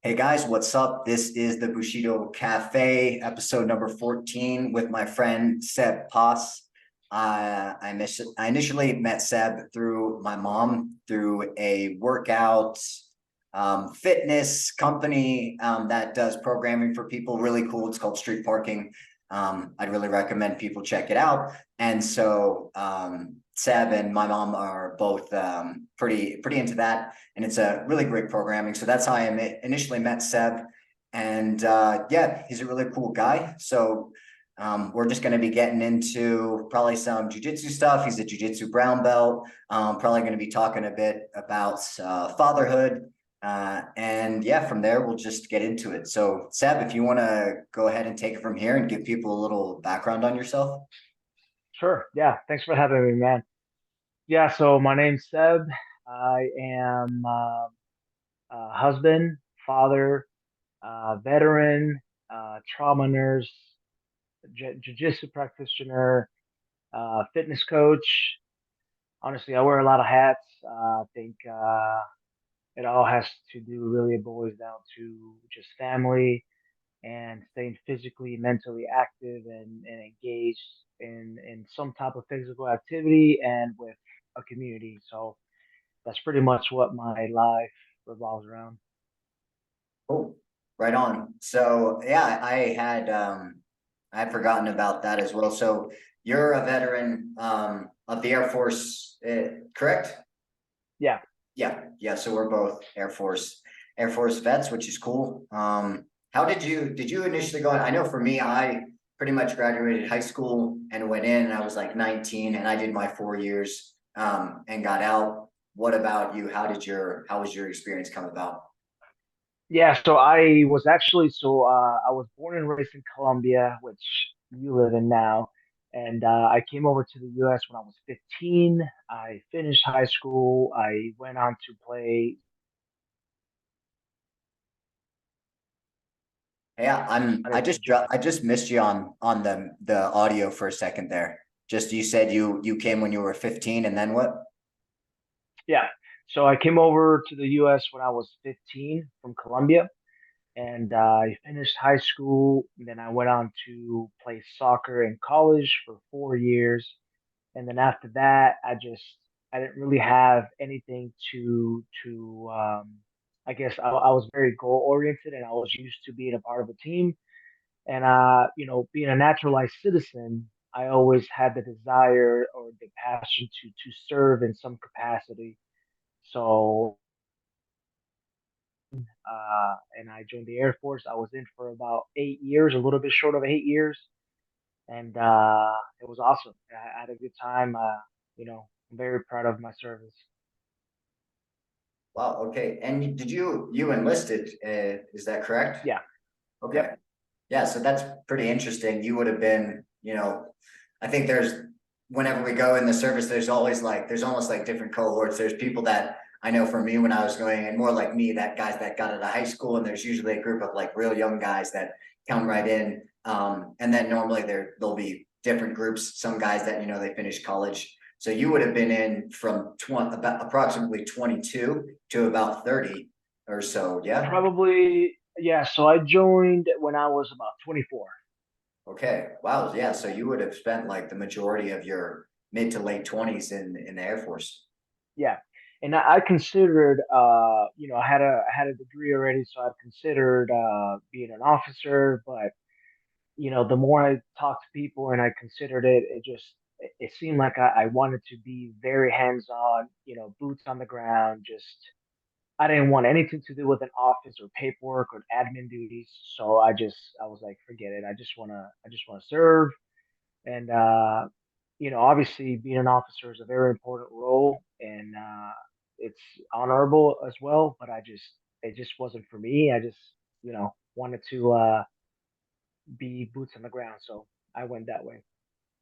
Hey guys, what's up? This is the Bushido Cafe, episode number 14 with my friend Seb Paz. I initially met Seb through my mom through a workout fitness company that does programming for people. Really cool. It's called Street Parking. I'd really recommend people check it out. And so Seb and my mom are both pretty into that, and it's a really great programming. So that's how I initially met Seb, and yeah, he's a really cool guy. So we're just going to be getting into probably some jiu-jitsu stuff. He's a jiu-jitsu brown belt. Probably going to be talking a bit about fatherhood. And yeah, from there, we'll just get into it. So, Seb, if you want to go ahead and take it from here and give people a little background on yourself. Sure. Yeah. Thanks for having me, man. Yeah. So my name's Seb. I am a husband, father, veteran, trauma nurse, jiu-jitsu practitioner, fitness coach. Honestly, I wear a lot of hats. I think it all has to do really, it boils down to just family and staying physically, mentally active and engaged in some type of physical activity and with a community. So that's pretty much what my life revolves around. Cool. Right on. So yeah, I had forgotten about that as well. So you're a veteran of the Air Force, correct? Yeah. Yeah. So we're both Air Force vets, which is cool. How did you initially go? I know for me, I pretty much graduated high school and went in, and I was like 19, and I did my 4 years and got out. What about you? How was your experience come about? Yeah. So I was born and raised in Colombia, which you live in now. And I came over to the US when I was 15. I finished high school. I went on to play. Yeah, Started to join. I just missed you on the audio for a second there. Just you said you came when you were 15, and then what? Yeah. So I came over to the US when I was 15 from Colombia, and I finished high school. And then I went on to play soccer in college for 4 years. And then after that, I didn't really have anything to I guess I was very goal oriented, and I was used to being a part of a team. And being a naturalized citizen, I always had the desire or the passion to serve in some capacity. So and I joined the Air Force. I was in for about 8 years, a little bit short of 8 years, and it was awesome. I had a good time. I'm very proud of my service. Wow, okay. And did you enlisted? Is that correct? Yeah. Okay. Yep. Yeah, so that's pretty interesting. You would have been, I think whenever we go in the service, there's almost like different cohorts. There's people that I know for me when I was going, and more like me, that guys that got out of high school, and there's usually a group of like real young guys that come right in. And then normally there'll be different groups, some guys that, they finish college. So you would have been in from about approximately 22 to about 30 or so, yeah? Probably, yeah. So I joined when I was about 24. Okay. Wow. Yeah. So you would have spent like the majority of your mid to late 20s in the Air Force. Yeah. And I considered, I had a degree already, so I considered being an officer. But the more I talked to people and I considered it, it seemed like I wanted to be very hands-on, boots on the ground. Just I didn't want anything to do with an office or paperwork or admin duties. So I was like, forget it. I just wanna serve. And obviously being an officer is a very important role, and it's honorable as well. But it just wasn't for me. I just wanted to be boots on the ground. So I went that way.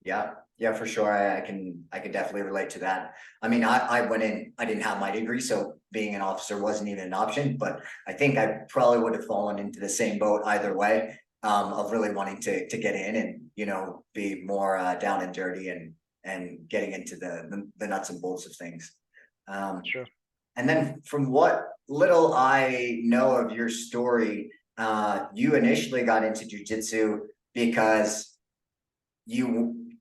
Yeah. Yeah, for sure. I can definitely relate to that. I mean, I went in, I didn't have my degree, so being an officer wasn't even an option, but I think I probably would have fallen into the same boat either way, of really wanting to get in and, be more down and dirty and getting into the nuts and bolts of things. Um, Sure. And then from what little I know of your story, you initially got into jujitsu because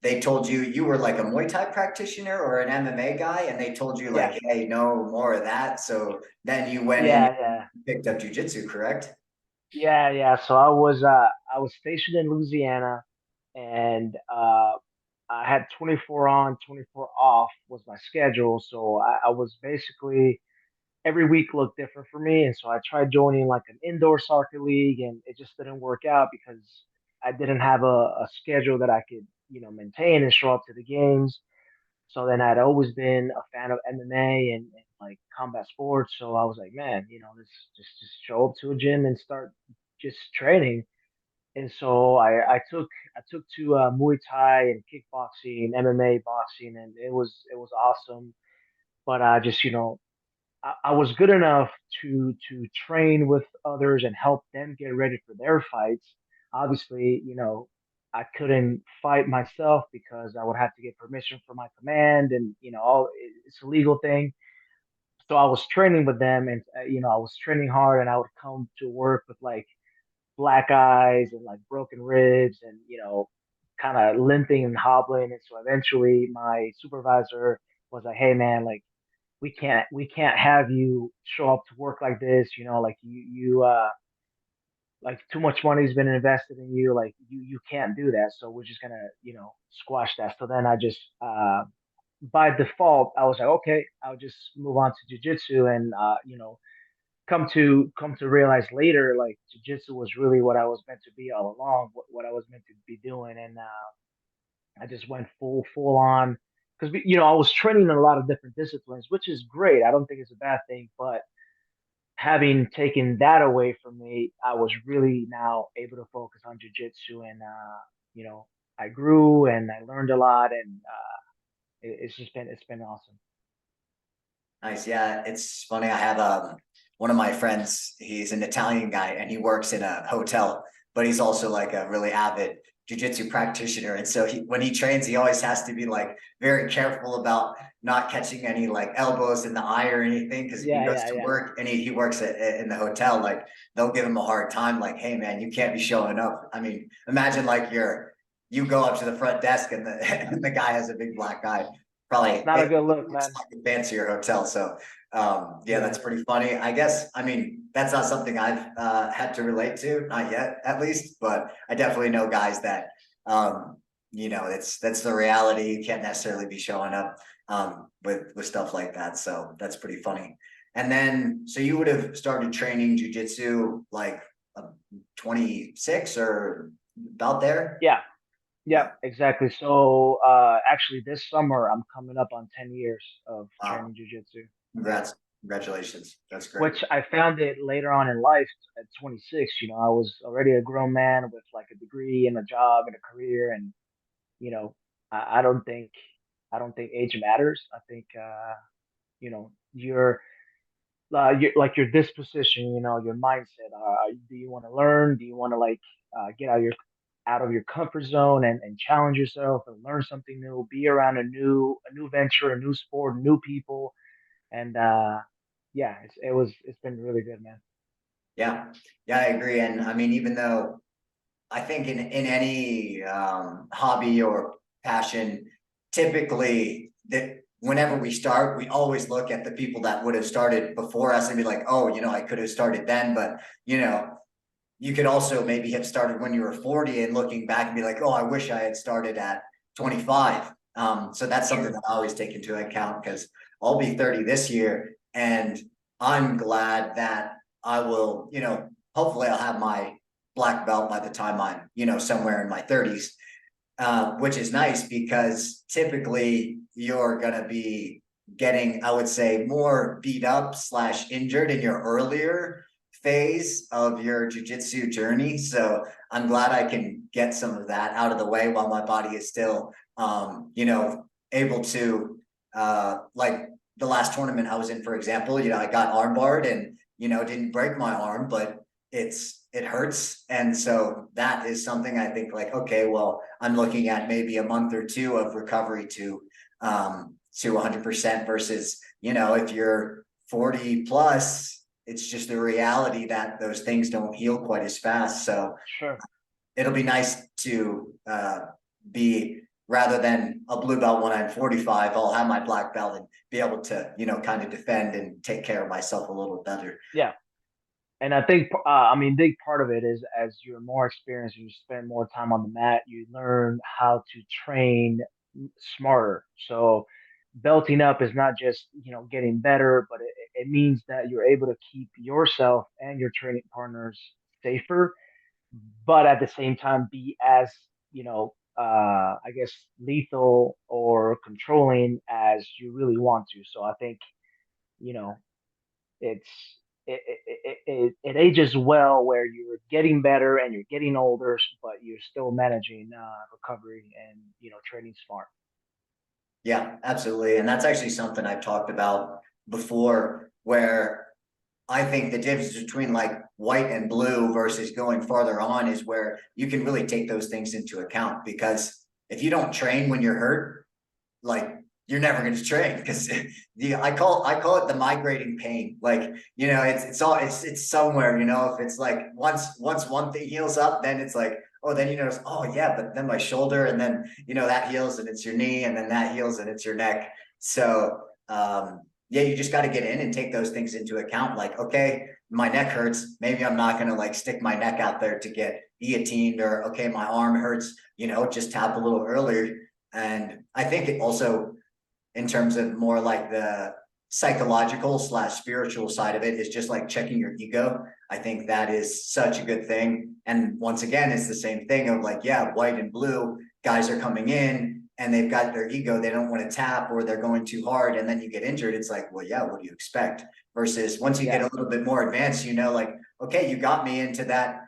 they told you you were like a Muay Thai practitioner or an MMA guy, and they told you Yeah, like, hey, no more of that. So then you went in yeah, and yeah, picked up jujitsu, correct? yeah. So I was stationed in Louisiana, and I had 24 on, 24 off was my schedule. So I was basically every week looked different for me, and so I tried joining like an indoor soccer league, and it just didn't work out because I didn't have a schedule that I could maintain and show up to the games. So then I'd always been a fan of MMA and like combat sports. So I was like, man, let's just show up to a gym and start just training. And so I took to Muay Thai and kickboxing, MMA, boxing, and it was awesome. But I just I was good enough to train with others and help them get ready for their fights. Obviously, I couldn't fight myself because I would have to get permission from my command, and all it's a legal thing. So I was training with them, and I was training hard, and I would come to work with like black eyes and like broken ribs, and kind of limping and hobbling. And so eventually, my supervisor was like, "Hey, man, like." We can't have you show up to work like this, like you like too much money's been invested in you, like you can't do that. So we're just gonna, squash that. So then I just by default I was like, okay, I'll just move on to jujitsu, and come to realize later, like jujitsu was really what I was meant to be all along, what I was meant to be doing. And I just went full on because I was training in a lot of different disciplines, which is great. I don't think it's a bad thing, but having taken that away from me, I was really now able to focus on jujitsu, and you know, I grew and I learned a lot, and it's been awesome. Nice. Yeah, it's funny. I have one of my friends, he's an Italian guy and he works in a hotel, but he's also like a really avid jujitsu practitioner. And so when he trains, he always has to be like very careful about not catching any like elbows in the eye or anything. Because if he Yeah, goes yeah, to yeah. work and he works in the hotel, like they'll give him a hard time, like, hey man, you can't be showing up. I mean, imagine like you go up to the front desk and the and the guy has a big black eye. Probably Not a good look, it's man. like a fancier hotel. So yeah, Yeah, that's pretty funny. I guess, I mean, that's not something I've had to relate to, not yet at least, but I definitely know guys that um, that's the reality. You can't necessarily be showing up with stuff like that. So that's pretty funny. And then so you would have started training jujitsu like 26 or about there? yeah, yeah, Yeah. exactly. So actually, this summer I'm coming up on 10 years of Wow. training jujitsu. Yeah. Congrats. Congratulations. That's great. Which I found it later on in life at 26. I was already a grown man with like a degree and a job and a career, and you know, I don't think age matters. I think your disposition, your mindset. Do you want to learn? Do you want to like get out of your comfort zone and challenge yourself and learn something new? Be around a new venture, a new sport, new people, and yeah, it's been really good, man. Yeah. Yeah, I agree. And I mean, even though I think in any hobby or passion, typically that whenever we start, we always look at the people that would have started before us and be like, oh, I could have started then, but you know, you could also maybe have started when you were 40 and looking back and be like, oh, I wish I had started at 25. So that's something Sure. that I always take into account because I'll be 30 this year. And I'm glad that I will, hopefully I'll have my black belt by the time I'm, somewhere in my 30s, which is nice because typically you're going to be getting, I would say, more beat up slash injured in your earlier phase of your jujitsu journey. So I'm glad I can get some of that out of the way while my body is still, able to, like the last tournament I was in, for example, I got arm barred and, didn't break my arm, but it hurts. And so that is something I think like, okay, well, I'm looking at maybe a month or two of recovery to 100% versus, if you're 40 plus, it's just the reality that those things don't heal quite as fast. So Sure. it'll be nice to be, rather than a blue belt when I'm 45, I'll have my black belt and be able to, kind of defend and take care of myself a little better. Yeah. And I think, I mean, big part of it is as you're more experienced, you spend more time on the mat, you learn how to train smarter. So belting up is not just, getting better, but it means that you're able to keep yourself and your training partners safer, but at the same time be as, I guess lethal or controlling as you really want to. So I think, you know, it's it ages well where you're getting better and you're getting older, but you're still managing recovery and training smart. Yeah, absolutely. And that's actually something I've talked about before, where I think the difference between like white and blue versus going farther on is where you can really take those things into account. Because if you don't train when you're hurt, like you're never going to train, because I call it the migrating pain. Like, it's somewhere, if it's like once one thing heals up, then it's like, oh, then you notice, oh yeah, but then my shoulder, and then that heals and it's your knee, and then that heals and it's your neck. So yeah, you just got to get in and take those things into account. Like, okay, my neck hurts, maybe I'm not going to like stick my neck out there to get guillotined, or okay, my arm hurts, just tap a little earlier. And I think it also, in terms of more like the psychological slash spiritual side of it, is just like checking your ego. I think that is such a good thing. And once again, it's the same thing of like, yeah, white and blue guys are coming in and they've got their ego. They don't want to tap, or they're going too hard, and then you get injured. It's like, well, yeah, what do you expect? Versus once you get Yeah, a little bit more advanced, like, okay, you got me into that.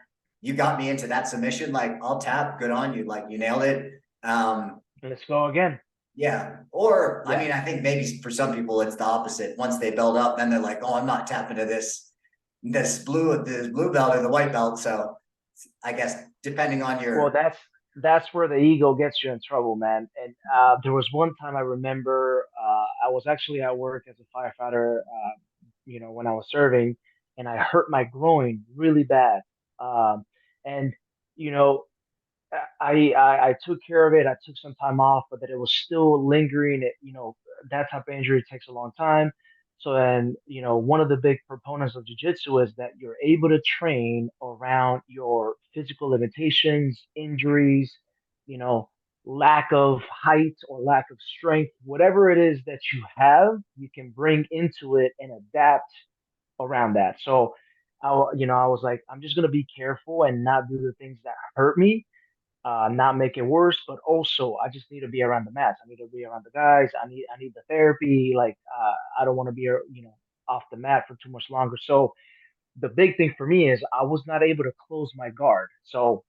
You got me into that submission. Like, I'll tap. Good on you. Like, you nailed it. let's go again. Yeah. Or, I Yeah, mean, I think maybe for some people it's the opposite. Once they build up, then they're like, oh, I'm not tapping to this blue belt or the white belt. So I guess depending on well, your, that's where the ego gets you in trouble, man. And there was one time I remember I was actually at work as a firefighter, when I was serving, and I hurt my groin really bad. And you know, I took care of it. I took some time off, but that it was still lingering. That type of injury takes a long time. So then, one of the big proponents of jiu-jitsu is that you're able to train around your physical limitations, injuries, you know, lack of height or lack of strength, whatever it is that you have, you can bring into it and adapt around that. So, I was like, I'm just gonna be careful and not do the things that hurt me, not make it worse, but also I just need to be around the mats. I need to be around the guys. I need the therapy. Like I don't want to be off the mat for too much longer. So the big thing for me is I was not able to close my guard. So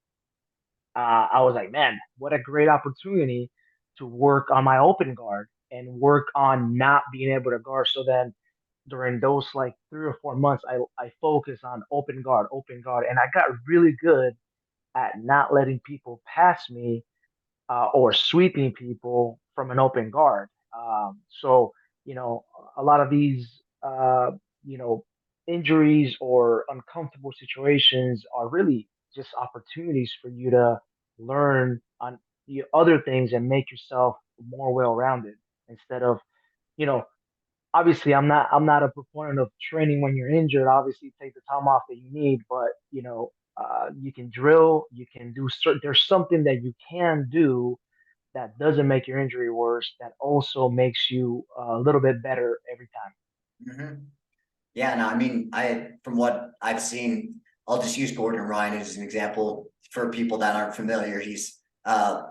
I was like, man, what a great opportunity to work on my open guard and work on not being able to guard. So then during those like 3 or 4 months, I focused on open guard, and I got really good at not letting people pass me or sweeping people from an open guard. So, you know, a lot of these, you know, injuries or uncomfortable situations are really just opportunities for you to learn on the other things and make yourself more well-rounded instead of, you know, obviously I'm not a proponent of training when you're injured. Obviously, take the time off that you need, but you can drill, you can do there's something that you can do that doesn't make your injury worse, that also makes you a little bit better every time. Mhm. Yeah, no, I mean, from what I've seen, I'll just use Gordon Ryan as an example for people that aren't familiar. He's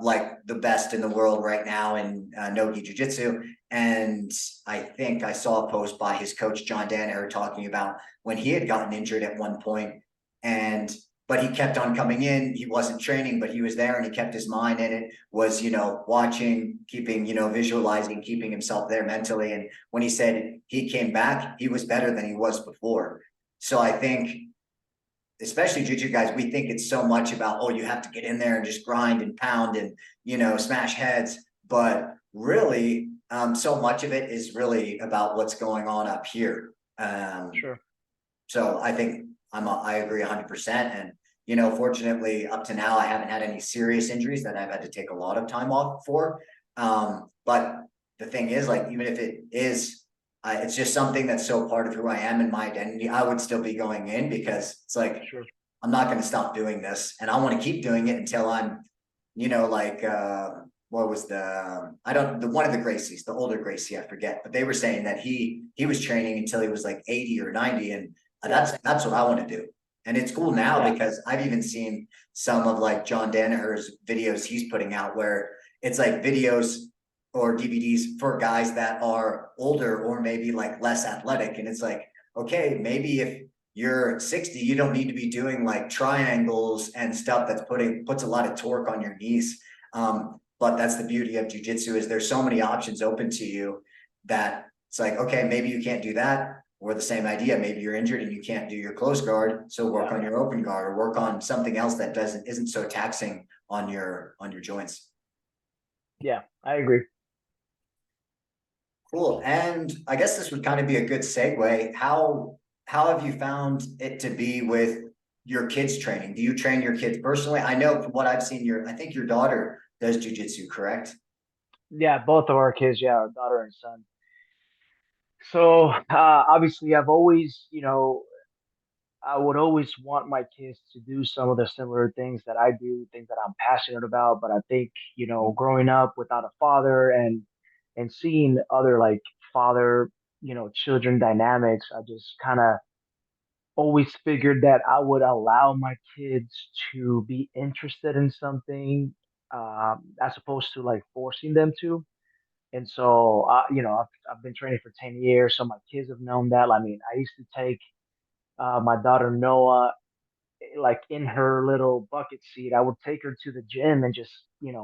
like the best in the world right now in no-gi jiu-jitsu. And I think I saw a post by his coach, John Danaher, talking about when he had gotten injured at one point, and but he kept on coming in. He wasn't training, but he was there and he kept his mind in it, was, watching, keeping, visualizing, keeping himself there mentally. And when he said he came back, he was better than he was before. So I think, especially jiu-jitsu guys, we think it's so much about, oh, you have to get in there and just grind and pound and, smash heads. But really, so much of it is really about what's going on up here. Sure. So I think I agree 100%. And, you know, fortunately up to now, I haven't had any serious injuries that I've had to take a lot of time off for. But the thing is, like, even if it is, it's just something that's so part of who I am and my identity, I would still be going in because it's like, Sure. I'm not going to stop doing this and I want to keep doing it until I'm, you know, like, what was I don't, the one of the Gracies, the older Gracie, I forget, but they were saying that he was training until he was like 80 or 90. And Yeah. that's what I want to do. And it's cool now Yeah. because I've even seen some of like John Danaher's videos he's putting out where it's like videos or DVDs for guys that are older or maybe like less athletic. And it's like, okay, maybe if you're 60, you don't need to be doing like triangles and stuff that's puts a lot of torque on your knees. But that's the beauty of jiu-jitsu is there's so many options open to you that it's like, okay, maybe you can't do that. Or the same idea, maybe you're injured and you can't do your close guard, so work Yeah. on your open guard or work on something else that isn't so taxing on your joints. Yeah. I agree. Cool. And I guess this would kind of be a good segue. How have you found it to be with your kids training? Do you train your kids personally? I know from what I've seen, I think your daughter does jujitsu, correct? Yeah. Both of our kids. Yeah. Our daughter and son. So obviously, I've always, I would always want my kids to do some of the similar things that I do, things that I'm passionate about. But I think, growing up without a father and seeing other like father, children dynamics, I just kind of always figured that I would allow my kids to be interested in something, as opposed to like forcing them to. And so, I've been training for 10 years, so my kids have known that. I mean, I used to take my daughter Noah, like in her little bucket seat. I would take her to the gym and just,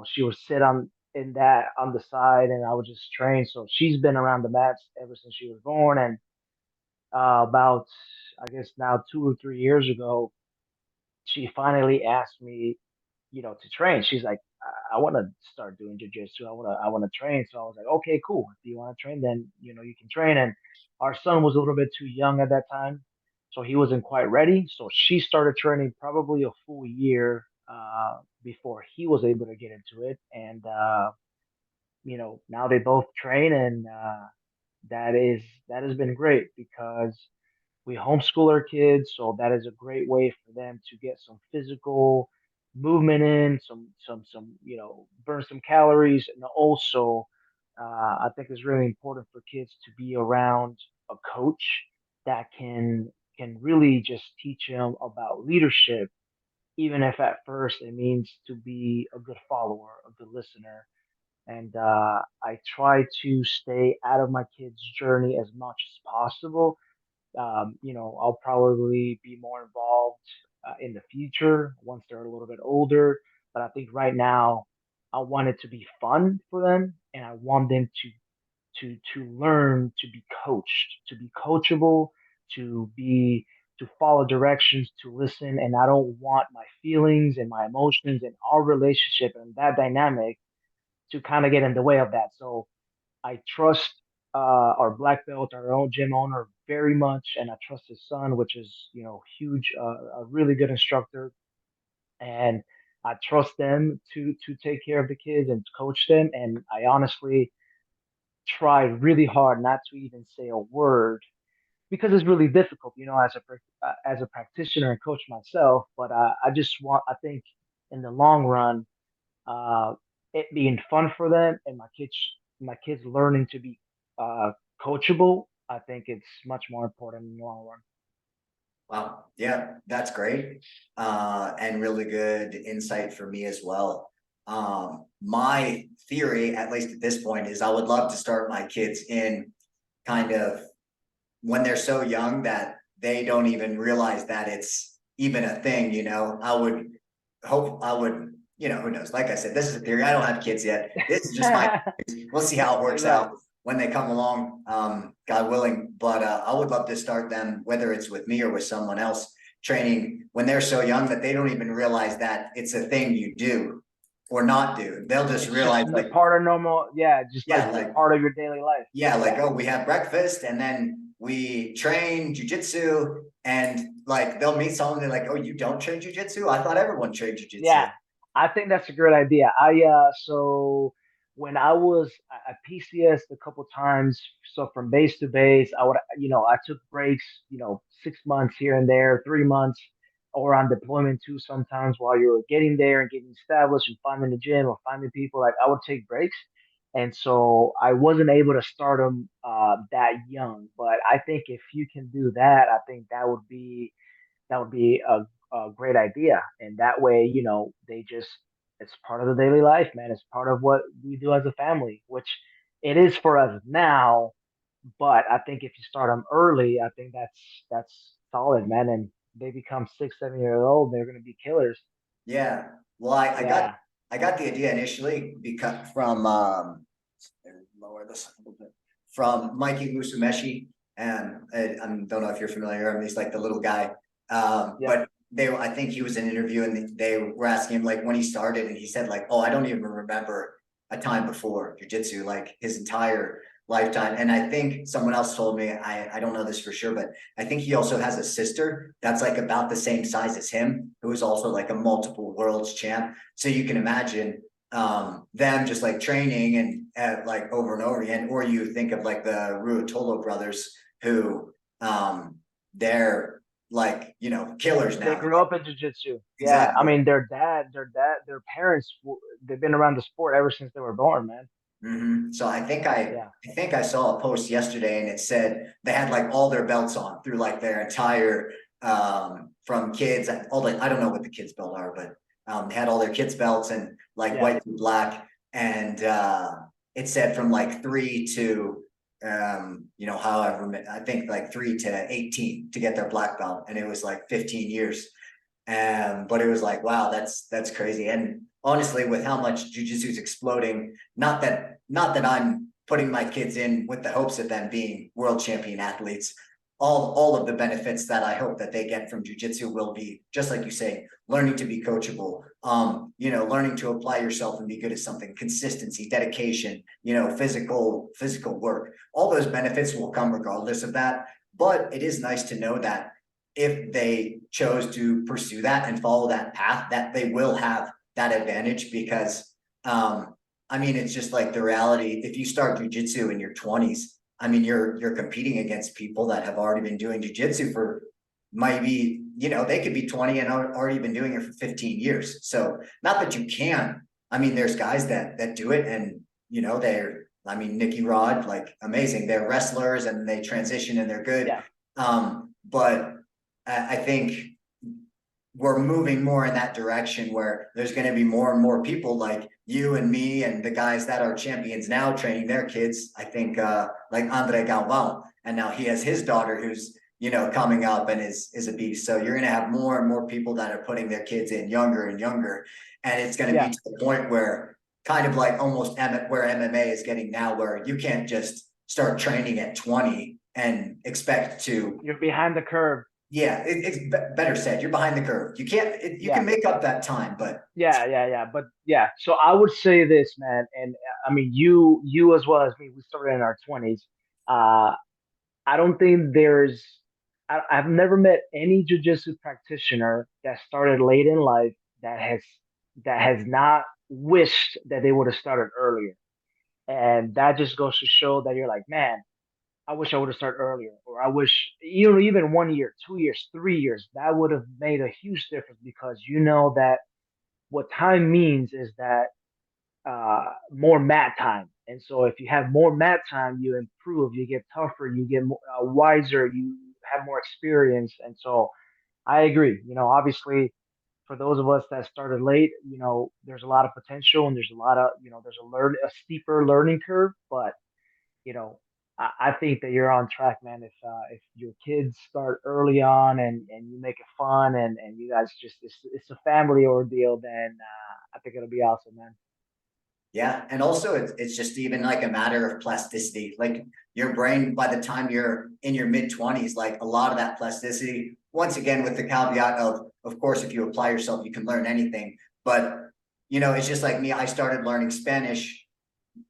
she would sit in that on the side, and I would just train. So she's been around the mats ever since she was born. And about, I guess now 2 or 3 years ago, she finally asked me, to train. She's like, I want to start doing jujitsu. I want to train. So I was like, okay, cool. If you want to train, then you can train. And our son was a little bit too young at that time, so he wasn't quite ready. So she started training probably a full year before he was able to get into it. And now they both train, and that is that has been great because we homeschool our kids, so that is a great way for them to get some physical movement in, some burn some calories, and also I think it's really important for kids to be around a coach that can really just teach them about leadership, even if at first it means to be a good follower, a good listener. And I try to stay out of my kids' journey as much as possible. I'll probably be more involved in the future once they're a little bit older. But I think right now, I want it to be fun for them, and I want them to learn to be coached, to be coachable, to be to follow directions, to listen. And I don't want my feelings and my emotions and our relationship and that dynamic to kind of get in the way of that. So I trust our black belt, our own gym owner, very much, and I trust his son, which is huge, a really good instructor, and I trust them to take care of the kids and coach them. And I honestly try really hard not to even say a word because it's really difficult, as a practitioner and coach myself. But I just want, I think, in the long run, uh, it being fun for them and my kids learning to be uh, coachable. I think it's much more important in the long run. Wow. Yeah, that's great. And really good insight for me as well. My theory, at least at this point, is I would love to start my kids in kind of when they're so young that they don't even realize that it's even a thing, you know. I would, you know, who knows? Like I said, this is a theory. I don't have kids yet. This is just my we'll see how it works out Exactly. when they come along, God willing. But I would love to start them, whether it's with me or with someone else, training when they're so young that they don't even realize that it's a thing you do or not do. They'll just It's just realize the like, part of normal, yeah, just yeah, like the like part of your daily life. yeah, like, Yeah, oh, we have breakfast and then we train jujitsu and like they'll meet someone, they're like, oh, you don't train jujitsu? I thought everyone trained jujitsu. Yeah, I think that's a great idea. So when I was at PCS a couple times, so from base to base, I took breaks, 6 months here and there, 3 months, or on deployment too. Sometimes while you were getting there and getting established and finding the gym or finding people, like I would take breaks, and so I wasn't able to start them that young. But I think if you can do that, I think that would be a great idea. And that way, it's part of the daily life, man. It's part of what we do as a family, which it is for us now. But I think if you start them early, I think that's solid, man. And they become 6, 7 years old, they're going to be killers. Yeah. Well, Yeah. I got the idea initially because from lower this a little bit from Mikey Musumeshi, and I don't know if you're familiar. I mean, he's like the little guy. Yep. But I think he was in an interview, and they were asking him like when he started, and he said like, "Oh, I don't even remember a time before jujitsu, like his entire lifetime." And I think someone else told me, I don't know this for sure, but I think he also has a sister that's like about the same size as him, who is also like a multiple worlds champ. So you can imagine them just like training and like over and over again. Or you think of like the Ruotolo brothers, who they're like, killers They now. grew up in jiu-jitsu. Yeah. I Exactly. mean, their parents, they've been around the sport ever since they were born, man. So Yeah. I think I saw a post yesterday, and it said they had like all their belts on through like their entire from kids, all the, I don't know what the kids belt are, but they had all their kids belts and like Yeah. white and black, and it said from like 3 to however, I think like 3 to 18 to get their black belt, and it was like 15 years. But it was like, wow, that's crazy. And honestly, with how much jujitsu is exploding, not that I'm putting my kids in with the hopes of them being world champion athletes. All of the benefits that I hope that they get from jujitsu will be, just like you say, learning to be coachable, learning to apply yourself and be good at something, consistency, dedication, physical work. All those benefits will come regardless of that. But it is nice to know that if they chose to pursue that and follow that path, that they will have that advantage. Because I mean, it's just like the reality. If you start jujitsu in your 20s, I mean, you're competing against people that have already been doing jujitsu for, maybe, they could be 20 and already been doing it for 15 years. So not that you can. I mean, there's guys that do it, and they're, I mean, Nicky Rod, like amazing. They're wrestlers and they transition and they're good. Yeah. But I think we're moving more in that direction, where there's going to be more and more people like you and me and the guys that are champions now training their kids. I think like Andre Galvão, and now he has his daughter who's coming up and is a beast. So you're going to have more and more people that are putting their kids in younger and younger, and it's going to be Yeah. to the point where kind of like almost where MMA is getting now, where you can't just start training at 20 and expect to. You're behind the curve. Yeah, it's better said. You're behind the curve. You can't. You can Yeah. make up that time, but Yeah. But yeah, so I would say this, man, and I mean, you as well as me, we started in our 20s. Uh, I don't think I've never met any jujitsu practitioner that started late in life that has not wished that they would have started earlier. And that just goes to show that you're like, man, I wish I would have started earlier, or I wish, even 1 year, 2 years, 3 years, that would have made a huge difference, because you know that what time means is that more mat time. And so if you have more mat time, you improve, you get tougher, you get more, wiser, you have more experience. And so I agree. Obviously, for those of us that started late, there's a lot of potential, and there's a lot of, there's a steeper learning curve. But you know, I think that you're on track, man. If your kids start early on, and you make it fun, and you guys just it's a family ordeal, then I think it'll be awesome, man. yeah. And also it's just even like a matter of plasticity. Like your brain, by the time you're in your mid 20s, like a lot of that plasticity, once again, with the caveat of course, if you apply yourself, you can learn anything. But it's just like me. I started learning Spanish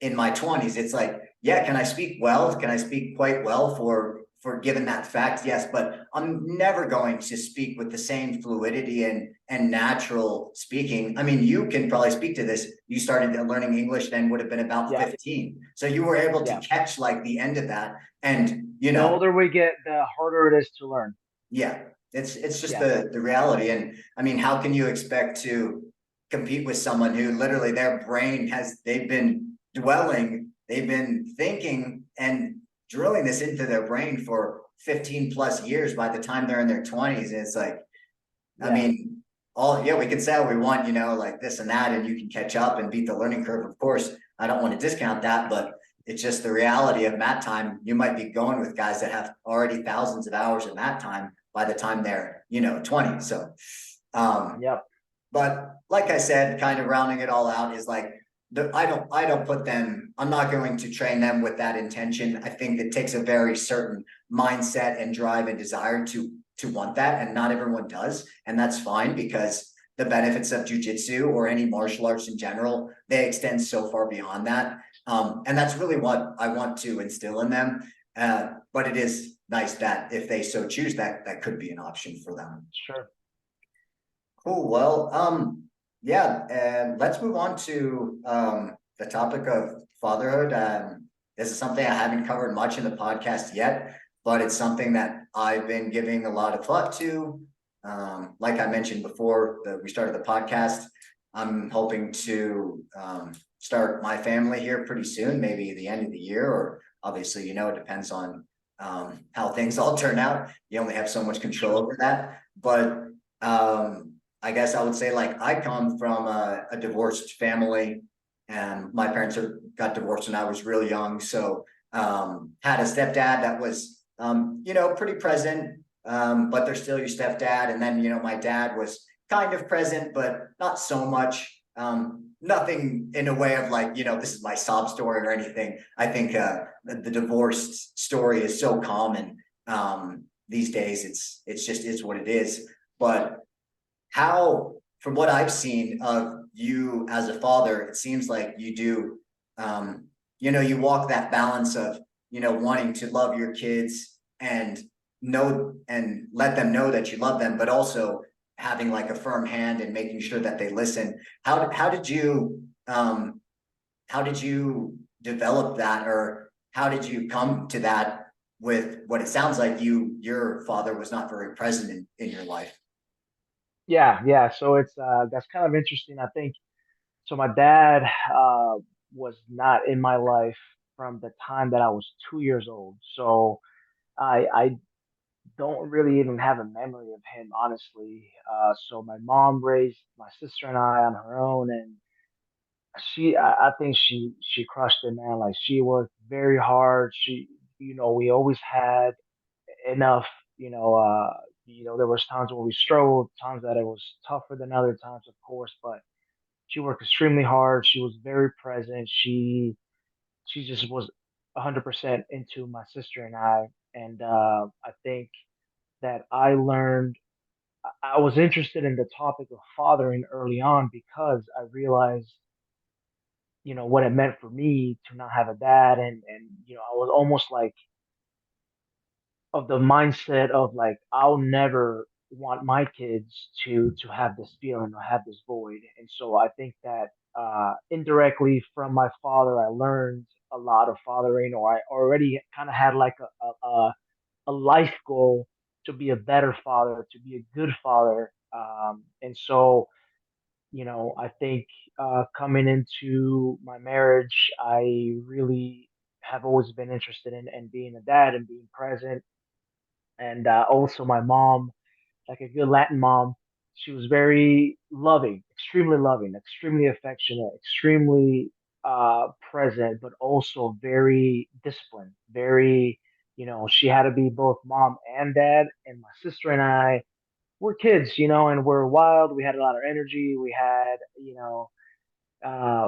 in my 20s. It's like, yeah, can I speak well? Can I speak quite well for given that fact, yes, but I'm never going to speak with the same fluidity and natural speaking. I mean, you can probably speak to this. You started learning English then would have been about Yeah, 15. So you were able to yeah. catch like the end of that. And you The know, older we get, the harder it is to learn. yeah, it's just Yeah, the reality. And I mean, how can you expect to compete with someone who literally their brain has they've been dwelling, they've been thinking and drilling this into their brain for 15 plus years by the time they're in their 20s. And it's like, I yeah, mean, all yeah, we can say what we want, like this and that, and you can catch up and beat the learning curve. Of course, I don't want to discount that, but it's just the reality of mat time. You might be going with guys that have already thousands of hours of mat time by the time they're, 20. So um, yep, but like I said, kind of rounding it all out is like I don't put them, I'm not going to train them with that intention. I think it takes a very certain mindset and drive and desire to want that. And not everyone does. And that's fine because the benefits of jujitsu or any martial arts in general, they extend so far beyond that. And that's really what I want to instill in them. But it is nice that if they so choose that could be an option for them. sure. Cool. Well, yeah, and let's move on to the topic of fatherhood. This is something I haven't covered much in the podcast yet, but it's something that I've been giving a lot of thought to. Like I mentioned before, we started the podcast. I'm hoping to start my family here pretty soon, maybe the end of the year, or obviously, it depends on how things all turn out. You only have so much control Sure. over that, but I guess I would say like I come from a divorced family and my parents got divorced when I was real young. So had a stepdad that was pretty present, but they're still your stepdad. And then, my dad was kind of present, but not so much. Nothing in a way of like, this is my sob story or anything. I think the divorced story is so common these days. It's just is what it is. But how, from what I've seen of you as a father, it seems like you do, you walk that balance of, wanting to love your kids and know and let them know that you love them, but also having like a firm hand and making sure that they listen. Um, how did you develop that, or how did you come to that with what it sounds like your father was not very present in your life? Yeah, yeah. So it's that's kind of interesting. I think so. My dad uh, was not in my life from the time that I was 2 years old. So I don't really even have a memory of him, honestly. So my mom raised my sister and I on her own, and I think she crushed it, man. Like she worked very hard. We always had enough. There was times where we struggled, times that it was tougher than other times, of course. But she worked extremely hard. She was very present. She just was 100% into my sister and I. And I think that I was interested in the topic of fathering early on because I realized, what it meant for me to not have a dad. And I was almost like of the mindset of like, I'll never want my kids to have this feeling or have this void. And so I think that indirectly from my father, I learned a lot of fathering, or I already kind of had like a life goal to be a better father, to be a good father. And so, I think coming into my marriage, I really have always been interested in being a dad and being present. And also, my mom, like a good Latin mom, she was very loving, extremely affectionate, extremely present, but also very disciplined. She had to be both mom and dad. And my sister and I were kids, and we're wild. We had a lot of energy. We had,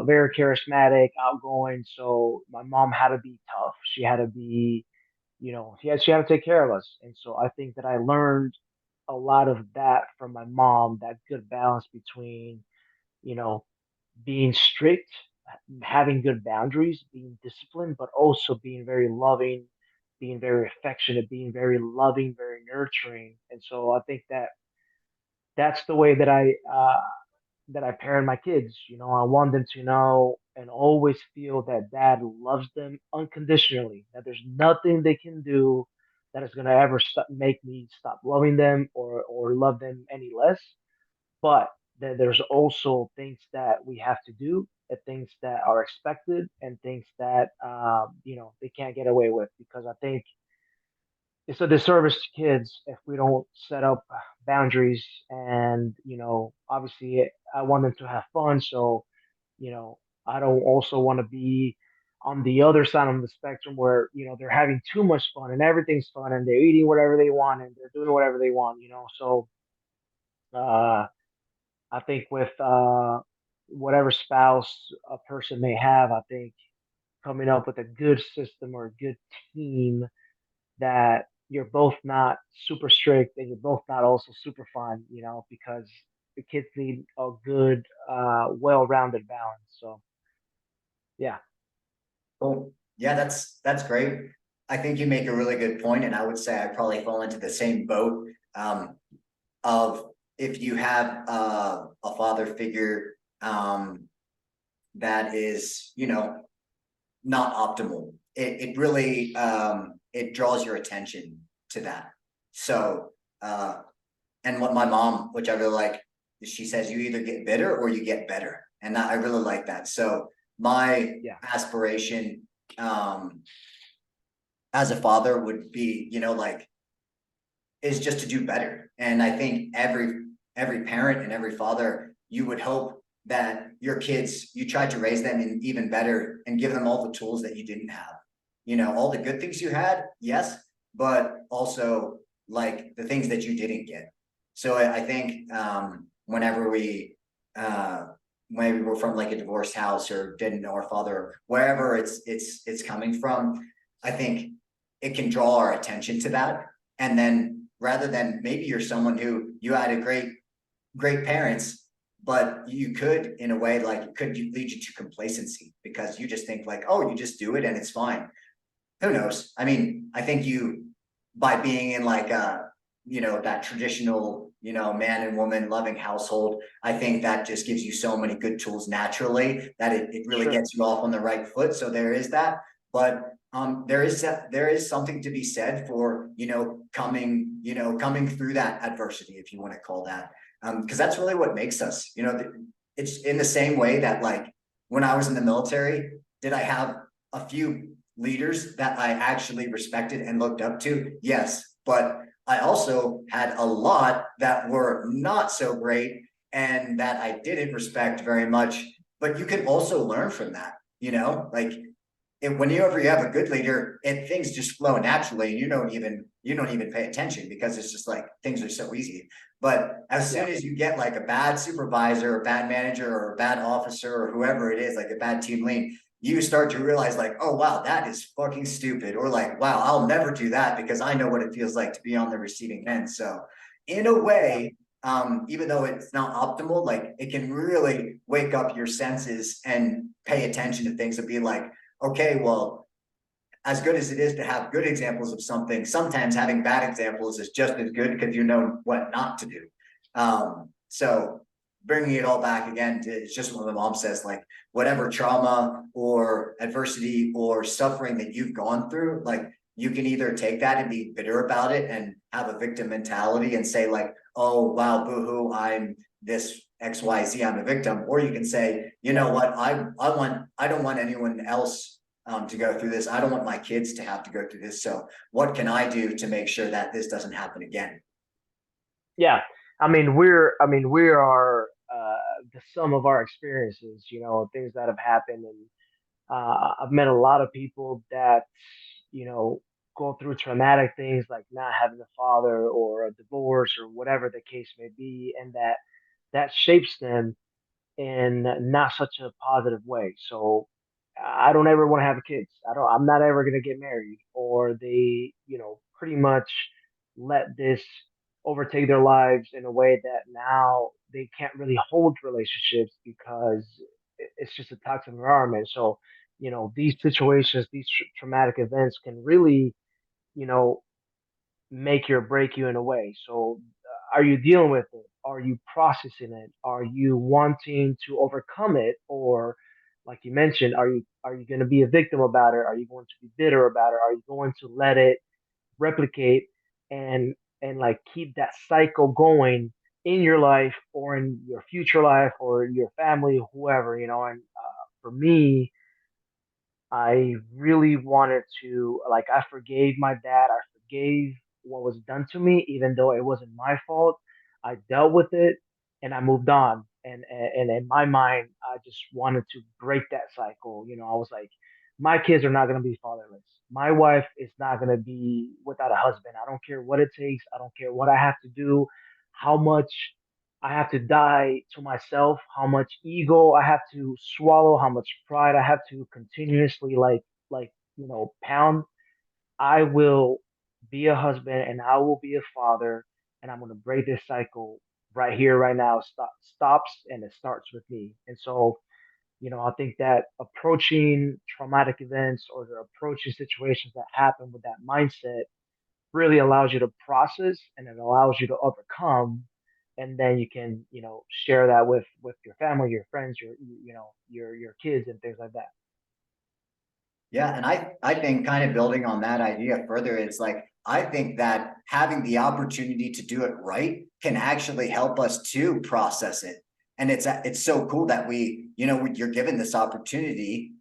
very charismatic, outgoing. So my mom had to be tough. She had to be, she had to take care of us. And so I think that I learned a lot of that from my mom, that good balance between, you know, being strict, having good boundaries, being disciplined, but also being very loving, being very affectionate, being very loving, very nurturing. And so I think that that's the way that I parent my kids. You know, I want them to know and always feel that dad loves them unconditionally, that there's nothing they can do that is going to ever make me stop loving them or love them any less. But that there's also things that we have to do, and things that are expected, and things that they can't get away with. Because I think it's a disservice to kids if we don't set up boundaries. And obviously I want them to have fun, so you know I don't also want to be on the other side of the spectrum where they're having too much fun and everything's fun and they're eating whatever they want and they're doing whatever they want. So uh I think with whatever spouse a person may have, I think coming up with a good system or a good team that you're both not super strict and you're both not also super fun, because the kids need a good, well-rounded balance. So yeah, Cool. Yeah, that's great. I think you make a really good point, and I would say I probably fall into the same boat. Of if you have a father figure that is, not optimal, it really it draws your attention to that. So and what my mom, which I really like, she says you either get bitter or you get better. And I really like that. So my yeah, aspiration as a father would be, like is just to do better. And I think every parent and every father, you would hope that your kids, you tried to raise them in even better and give them all the tools that you didn't have. All the good things you had, yes, but also like the things that you didn't get. So I think whenever maybe we're from like a divorced house or didn't know our father, or wherever it's coming from, I think it can draw our attention to that. And then rather than maybe you're someone who you had a great parents, but you could in a way like it could lead you to complacency because you just think like, oh, you just do it and it's fine. Who knows? I mean, I think you by being in like that traditional, man and woman loving household, I think that just gives you so many good tools naturally that it really sure, gets you off on the right foot. So there is that. But there is something to be said for, coming through that adversity, if you want to call that. Because that's really what makes us, it's in the same way that like when I was in the military, did I have a few leaders that I actually respected and looked up to? Yes. But I also had a lot that were not so great and that I didn't respect very much. But you can also learn from that, like whenever you have a good leader and things just flow naturally and you don't even pay attention because it's just like things are so easy. But as yeah, soon as you get like a bad supervisor or bad manager or a bad officer or whoever it is, like a bad team lead, you start to realize like, oh wow, that is fucking stupid, or like, wow, I'll never do that because I know what it feels like to be on the receiving end. So in a yeah, way, even though it's not optimal, like it can really wake up your senses and pay attention to things and be like, okay, well, as good as it is to have good examples of something, sometimes having bad examples is just as good because you know what not to do. So bringing it all back again to it's just what my mom says, like whatever trauma or adversity or suffering that you've gone through, like you can either take that and be bitter about it and have a victim mentality and say like, oh wow, boohoo, I'm this XYZ, I'm a victim, or you can say, you yeah. know what, I don't want anyone else to go through this. I don't want my kids to have to go through this. So what can I do to make sure that this doesn't happen again? Yeah, we are the sum of our experiences. Things that have happened, and I've met a lot of people that you know go through traumatic things like not having a father or a divorce or whatever the case may be, and that shapes them in not such a positive way. So I don't ever want to have kids. I'm not ever going to get married, or they, pretty much let this overtake their lives in a way that now they can't really hold relationships because it's just a toxic environment. So, these situations, these traumatic events can really you know, make you or break you in a way. So, are you dealing with it? Are you processing it? Are you wanting to overcome it? Or, like you mentioned, are you going to be a victim about it? Are you going to be bitter about it? Are you going to let it replicate and like keep that cycle going in your life or in your future life or your family, whoever, and for me, I really wanted to, like, I forgave my dad. I forgave what was done to me, even though it wasn't my fault. I dealt with it and I moved on. And in my mind, I just wanted to break that cycle. I was like, my kids are not going to be fatherless. My wife is not going to be without a husband. I don't care what it takes. I don't care what I have to do, how much I have to die to myself, how much ego I have to swallow, how much pride I have to continuously pound. I will be a husband and I will be a father and I'm going to break this cycle right here, right now. Stops and it starts with me. And so, I think that approaching traumatic events or the approaching situations that happen with that mindset really allows you to process and it allows you to overcome, and then you can share that with your family, your friends, your kids and things like that. Yeah, and I think kind of building on that idea further, it's like I think that having the opportunity to do it right can actually help us to process it. And it's so cool that you're given this opportunity,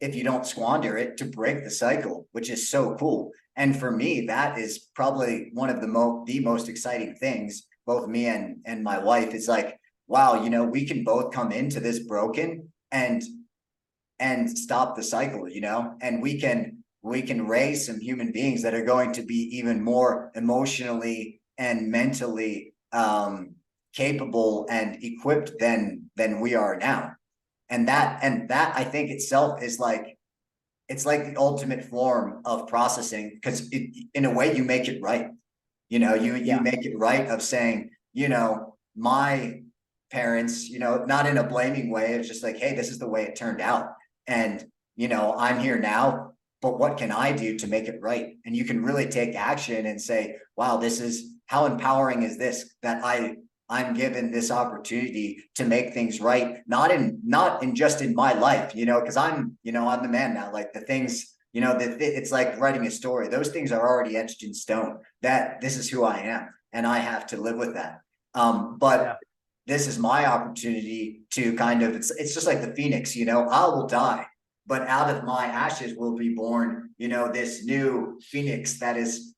if you don't squander it, to break the cycle, which is so cool. And for me, that is probably one of the most exciting things. Both me and my wife, is like, wow, we can both come into this broken and stop the cycle, and we can raise some human beings that are going to be even more emotionally and mentally capable and equipped than we are now. And that I think itself is like, it's like the ultimate form of processing, because in a way you make it right. You Yeah, make it right of saying, my parents, not in a blaming way. It's just like, hey, this is the way it turned out. And, I'm here now, but what can I do to make it right? And you can really take action and say, wow, this is how empowering is this, that I'm given this opportunity to make things right, not in just in my life, because I'm the man now. Like the things, it's like writing a story. Those things are already etched in stone, that this is who I am and I have to live with that. yeah, But this is my opportunity to kind of, it's just like the phoenix, I will die, but out of my ashes will be born, this new phoenix that is,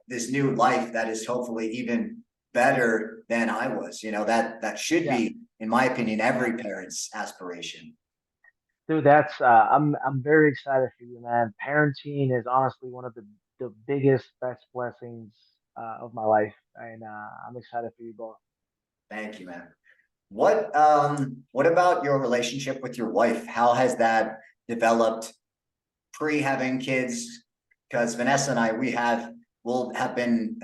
this new life that is hopefully even better than I was. That should yeah, be, in my opinion, yeah. every parent's aspiration. Dude, that's I'm very excited for you, man. Parenting is honestly one of the biggest, best blessings of my life, and I'm excited for you both. Thank you, man. What about your relationship with your wife? How has that developed pre having kids? Because Vanessa and I, will have been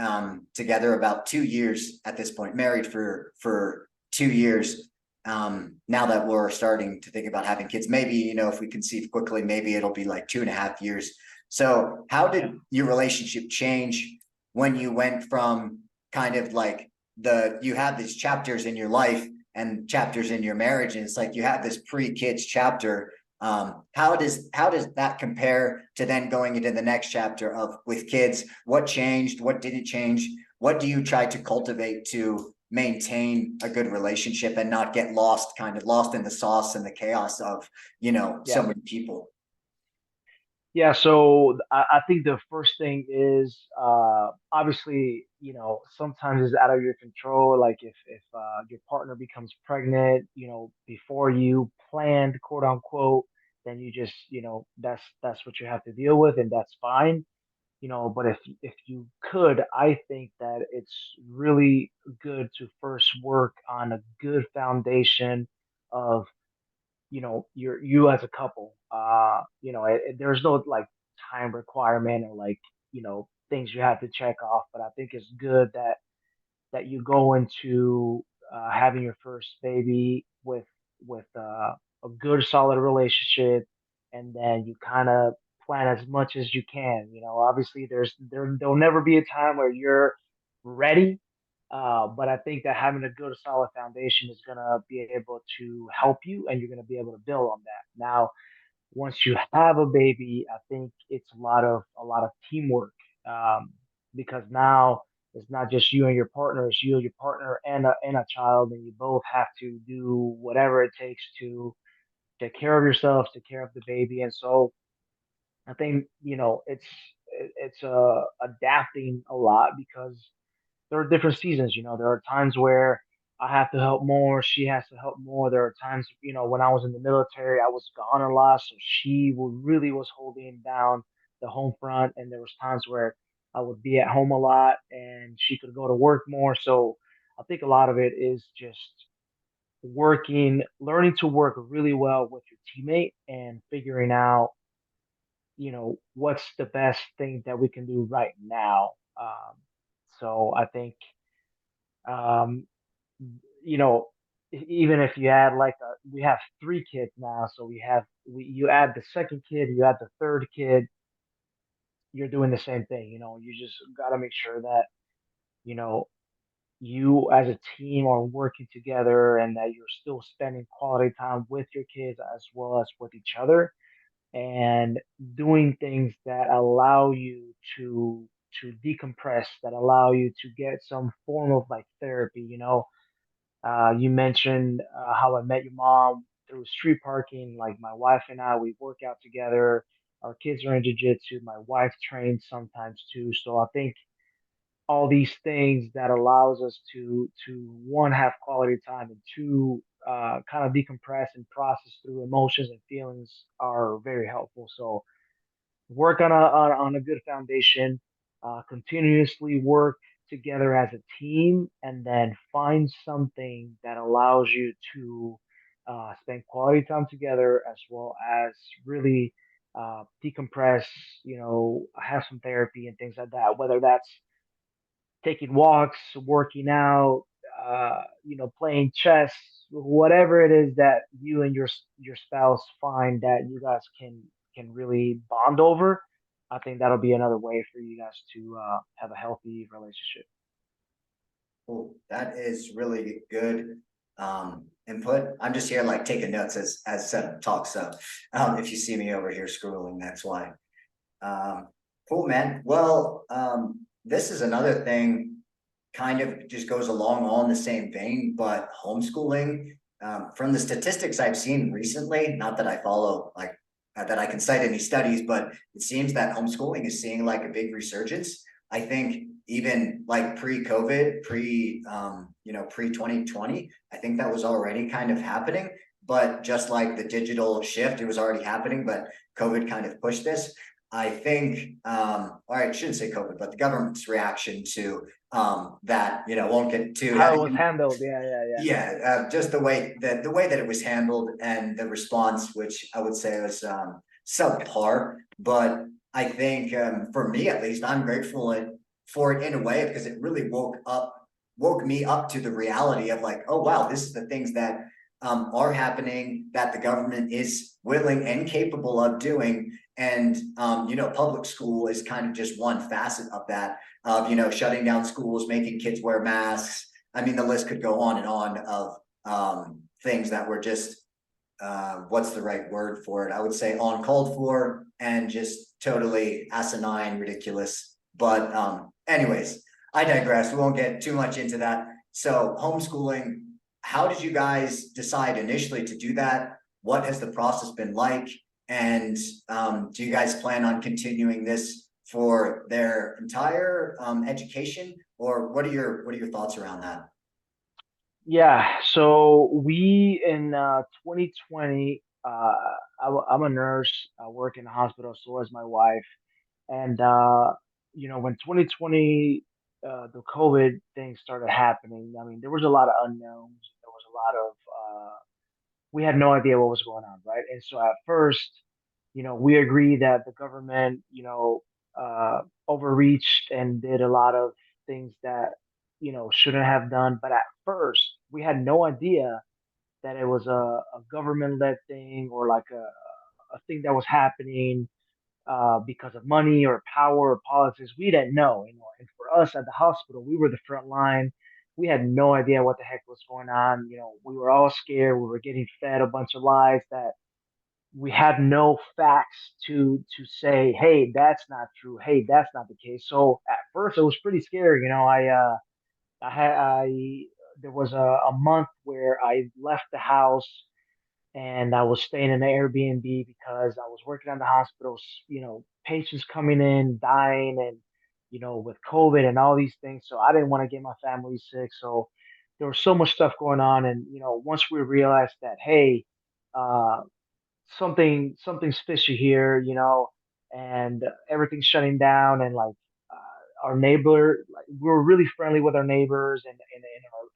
together about 2 years at this point, married for 2 years. Now that we're starting to think about having kids, maybe, if we conceive quickly, maybe it'll be like 2.5 years. So how Yeah. did your relationship change when you went from kind of like, you have these chapters in your life and chapters in your marriage, and it's like you have this pre-kids chapter. How does that compare to then going into the next chapter of with kids? What changed? What didn't change? What do you try to cultivate to maintain a good relationship and not get lost, kind of lost in the sauce and the chaos of, so Yeah. many people? Yeah, so I think the first thing is obviously, sometimes it's out of your control. Like if your partner becomes pregnant, before you planned, quote unquote, then you just, that's what you have to deal with, and that's fine. But if you could, I think that it's really good to first work on a good foundation of you as a couple. There's no like time requirement or like things you have to check off, but I think it's good that you go into having your first baby with a good solid relationship, and then you kind of plan as much as you can. Obviously there'll never be a time where you're ready. But I think that having a good solid foundation is gonna be able to help you, and you're gonna be able to build on that. Now, once you have a baby, I think it's a lot of teamwork, um, because now it's not just you and your partner; it's you and your partner and a child, and you both have to do whatever it takes to take care of yourself, take care of the baby, and so I think it's adapting a lot because there are different seasons. There are times where I have to help more, she has to help more. There are times, when I was in the military, I was gone a lot, so really was holding down the home front, and there was times where I would be at home a lot, and she could go to work more. So I think a lot of it is just learning to work really well with your teammate and figuring out, what's the best thing that we can do right now. So I think, um, you know, even if you add we have three kids now, so you add the second kid, you add the third kid, you're doing the same thing. You just got to make sure that, you know, you as a team are working together and that you're still spending quality time with your kids as well as with each other, and doing things that allow you to decompress, that allow you to get some form of like therapy. You mentioned how I met your mom through street parking. Like my wife and I, we work out together. Our kids are in jiu-jitsu. My wife trains sometimes too. So I think all these things that allows us to one, have quality time, and two, kind of decompress and process through emotions and feelings are very helpful. So work on a good foundation, continuously work together as a team, and then find something that allows you to spend quality time together as well as really decompress, have some therapy and things like that, whether that's taking walks, working out, playing chess, whatever it is that you and your spouse find that you guys can really bond over. I think that'll be another way for you guys to have a healthy relationship. Cool. That is really good input. I'm just here like taking notes as Seb talks. So if you see me over here scrolling, that's why. Um, cool, man. Well, this is another thing, kind of just goes along all in the same vein, but homeschooling. From the statistics I've seen recently, not that I follow like that I can cite any studies, but it seems that homeschooling is seeing like a big resurgence. I think even like pre-COVID, pre 2020, I think that was already kind of happening. But just like the digital shift, it was already happening, but COVID kind of pushed this. I think, all right, I shouldn't say COVID, but the government's reaction to that, won't get too How it heavy. was handled, yeah, yeah, yeah. Yeah, just the way that it was handled and the response, which I would say was subpar. But I think for me at least, I'm grateful for it in a way because it really woke me up to the reality of like, oh wow, this is the things that are happening that the government is willing and capable of doing. And public school is kind of just one facet of that, of shutting down schools, making kids wear masks. I mean, the list could go on and on of things that were just what's the right word for it? I would say uncalled for and just totally asinine, ridiculous. But anyways, I digress. We won't get too much into that. So homeschooling, how did you guys decide initially to do that? What has the process been like? And do you guys plan on continuing this for their entire education, or what are your thoughts around that? Yeah, so we in 2020, I'm a nurse. I work in a hospital, so is my wife. And when 2020, the COVID thing started happening, I mean, there was a lot of unknowns. There was a lot of we had no idea what was going on, right? And so at first, we agreed that the government, overreached and did a lot of things that shouldn't have done. But at first, we had no idea that it was a government-led thing or like a thing that was happening, because of money or power or politics. We didn't know, you know. And for us at the hospital, we were the front line. We had no idea what the heck was going on. You know, we were all scared. We were getting fed a bunch of lies that we had no facts to say, hey, that's not true. Hey, that's not the case. So at first, it was pretty scary. You know, I there was a month where I left the house and I was staying in an Airbnb because I was working on the hospitals, you know, patients coming in, dying, and, you know, with COVID and all these things. So I didn't want to get my family sick. So there was so much stuff going on. And, you know, once we realized that, hey, uh, something's fishy here, you know, and everything's shutting down, and like our neighbor, like, we were really friendly with our neighbors and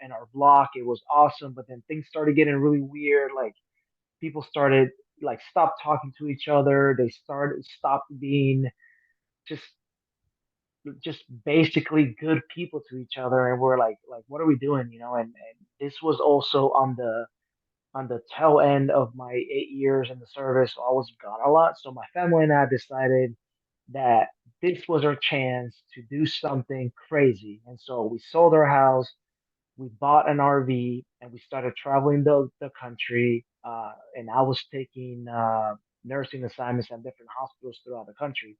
in our block. It was awesome, but then things started getting really weird. Like people started like stopped talking to each other. They started stopped being just just basically good people to each other, and we're like what are we doing, you know? And this was also on the tail end of my 8 years in the service. So I was gone a lot. So my family and I decided that this was our chance to do something crazy. And so we sold our house, we bought an RV, and we started traveling the country. And I was taking nursing assignments at different hospitals throughout the country.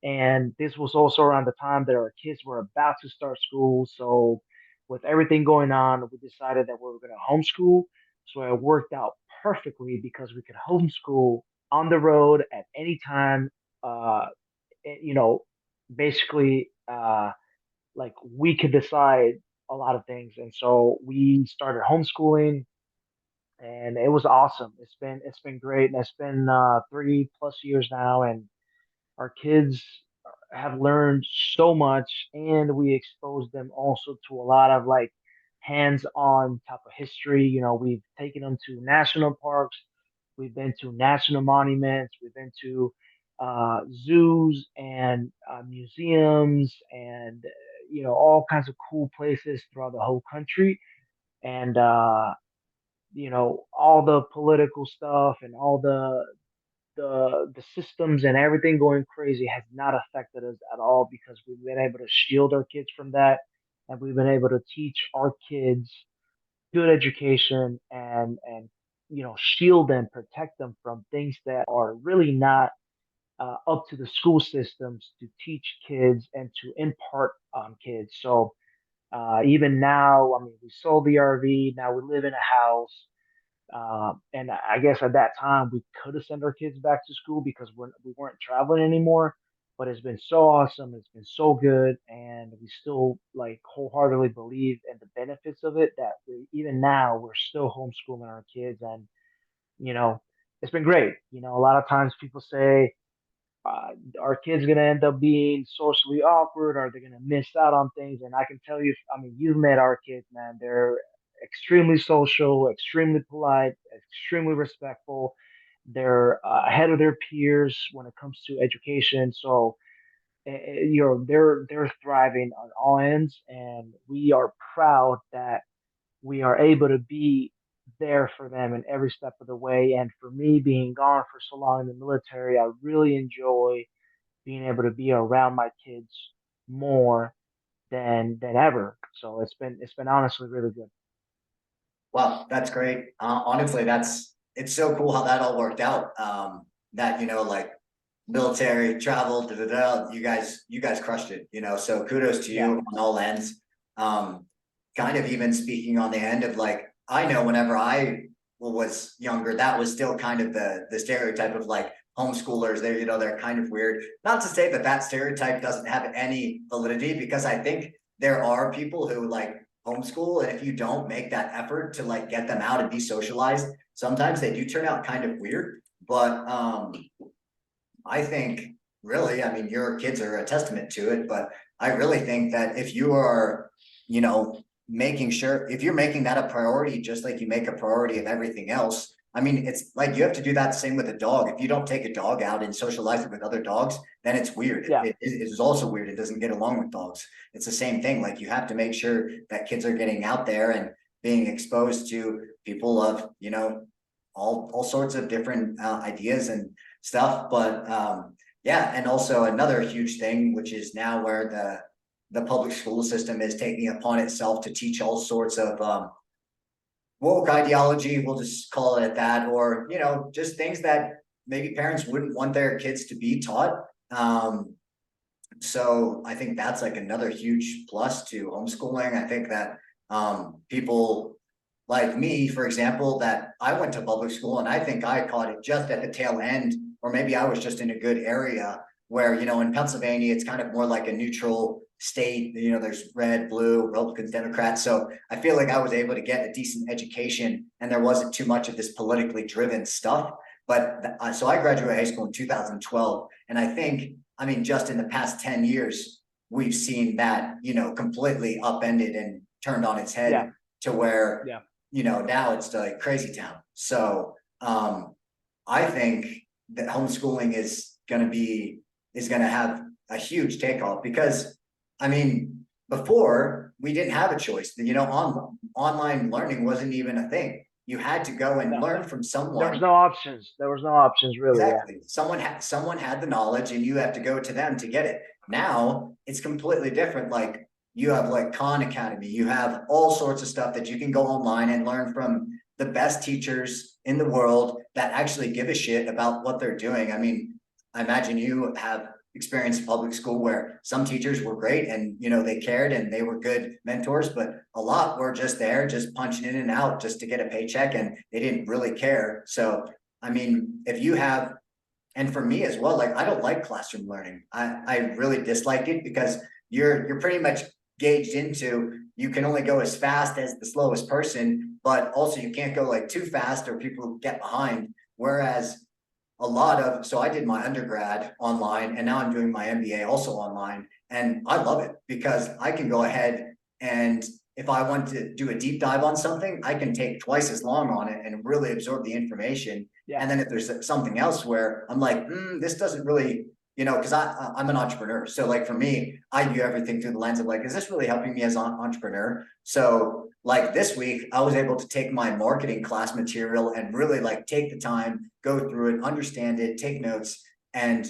And this was also around the time that our kids were about to start school. So, with everything going on, we decided that we were going to homeschool. So, it worked out perfectly because we could homeschool on the road at any time. Uh, you know, basically, like we could decide a lot of things. And so we started homeschooling, and it was awesome. It's been great, and it's been 3+ years now, and our kids have learned so much, and we expose them also to a lot of like hands-on type of history. You know, we've taken them to national parks, we've been to national monuments, we've been to zoos and museums, and you know, all kinds of cool places throughout the whole country. And you know, all the political stuff and all the systems and everything going crazy has not affected us at all because we've been able to shield our kids from that, and we've been able to teach our kids good education, and you know, shield them, protect them from things that are really not up to the school systems to teach kids and to impart on kids. So even now, I mean, we sold the RV, now we live in a house. And I guess at that time we could have sent our kids back to school because we weren't traveling anymore. But it's been so awesome. It's been so good, and we still like wholeheartedly believe in the benefits of it. That even now we're still homeschooling our kids, and you know, it's been great. You know, a lot of times people say, uh, our kids going to end up being socially awkward? Are they going to miss out on things? And I can tell you, I mean, you've met our kids, man. They're extremely social, extremely polite, extremely respectful. They're ahead of their peers when it comes to education. So, you know, they're thriving on all ends, and we are proud that we are able to be there for them in every step of the way. And for me, being gone for so long in the military, I really enjoy being able to be around my kids more than ever. So it's been honestly really good. Wow, that's great. Honestly, it's so cool how that all worked out. That like military travel, da, da, da, you guys crushed it. So kudos to Yeah, you on all ends. Um, Kind of even speaking on the end of like, I know whenever I was younger, that was still kind of the stereotype of like homeschoolers. They're kind of weird. Not to say that that stereotype doesn't have any validity, because I think there are people who like homeschool, and if you don't make that effort to like get them out and be socialized, sometimes they do turn out kind of weird. But I think really, I mean, your kids are a testament to it, but I really think that if you are, making sure, if you're making that a priority, just like you make a priority of everything else, I mean, it's like you have to do that same with a dog. If you don't take a dog out and socialize it with other dogs, then it's weird. yeah, It is also weird. It doesn't get along with dogs. It's the same thing. Like you have to make sure that kids are getting out there and being exposed to people of, all sorts of different ideas and stuff. But Yeah, and also another huge thing, which is now where the public school system is taking upon itself to teach all sorts of woke ideology, we'll just call it at that, or just things that maybe parents wouldn't want their kids to be taught. So I think that's like another huge plus to homeschooling. I think that people like me, for example, that I went to public school and I think I caught it just at the tail end, or maybe I was just in a good area where, in Pennsylvania, it's kind of more like a neutral state. There's red, blue, Republicans, Democrats. So I feel like I was able to get a decent education and there wasn't too much of this politically driven stuff. But so I graduated high school in 2012. And I think, just in the past 10 years, we've seen that, completely upended and turned on its Yeah, head to where, yeah, now it's like crazy town. So I think that homeschooling is going to have a huge takeoff because, before we didn't have a choice. Online learning wasn't even a thing. You had to go and no, learn from there was someone. no options. There was no options really. Yeah, Exactly. Someone had the knowledge and you have to go to them to get it. Now it's completely different. Like you have like Khan Academy, you have all sorts of stuff that you can go online and learn from the best teachers in the world that actually give a shit about what they're doing. I imagine you have experienced public school where some teachers were great and they cared and they were good mentors, but a lot were just there, just punching in and out just to get a paycheck and they didn't really care. So if you have, and for me as well, like I don't like classroom learning. I really dislike it because you're pretty much gauged into you can only go as fast as the slowest person, but also you can't go like too fast or people get behind. Whereas so I did my undergrad online and now I'm doing my MBA also online. And I love it because I can go ahead and if I want to do a deep dive on something, I can take twice as long on it and really absorb the information. yeah, And then if there's something else where I'm like, this doesn't really, because I'm an entrepreneur. So like for me, I view everything through the lens of like, is this really helping me as an entrepreneur? So like this week, I was able to take my marketing class material and really like take the time, go through it, understand it, take notes, and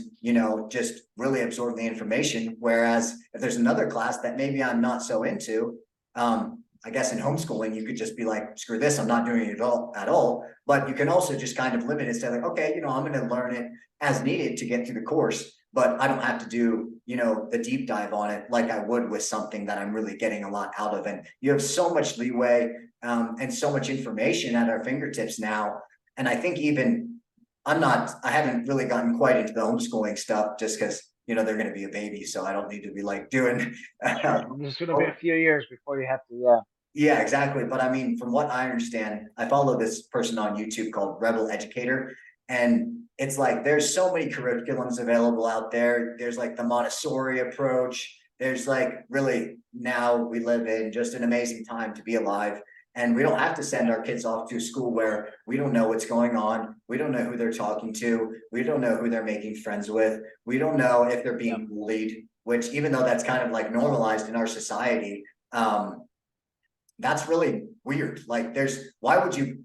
just really absorb the information. Whereas if there's another class that maybe I'm not so into, I guess in homeschooling, you could just be like, screw this, I'm not doing it at all. But you can also just kind of limit it, say like, okay, I'm going to learn it as needed to get through the course, but I don't have to do, the deep dive on it like I would with something that I'm really getting a lot out of. And you have so much leeway and so much information at our fingertips now. And I think even I haven't really gotten quite into the homeschooling stuff just because, they're going to be a baby. So I don't need to be like doing there's gonna be a few years before you have to. Yeah, Yeah, exactly. But from what I understand, I follow this person on YouTube called Rebel Educator, and it's like there's so many curriculums available out there. There's like the Montessori approach. There's like really now we live in just an amazing time to be alive. And we don't have to send yeah, our kids off to a school where we don't know what's going on. We don't know who they're talking to. We don't know who they're making friends with. We don't know if they're yeah, being bullied, which even though that's kind of like normalized in our society, that's really weird. Like why would you,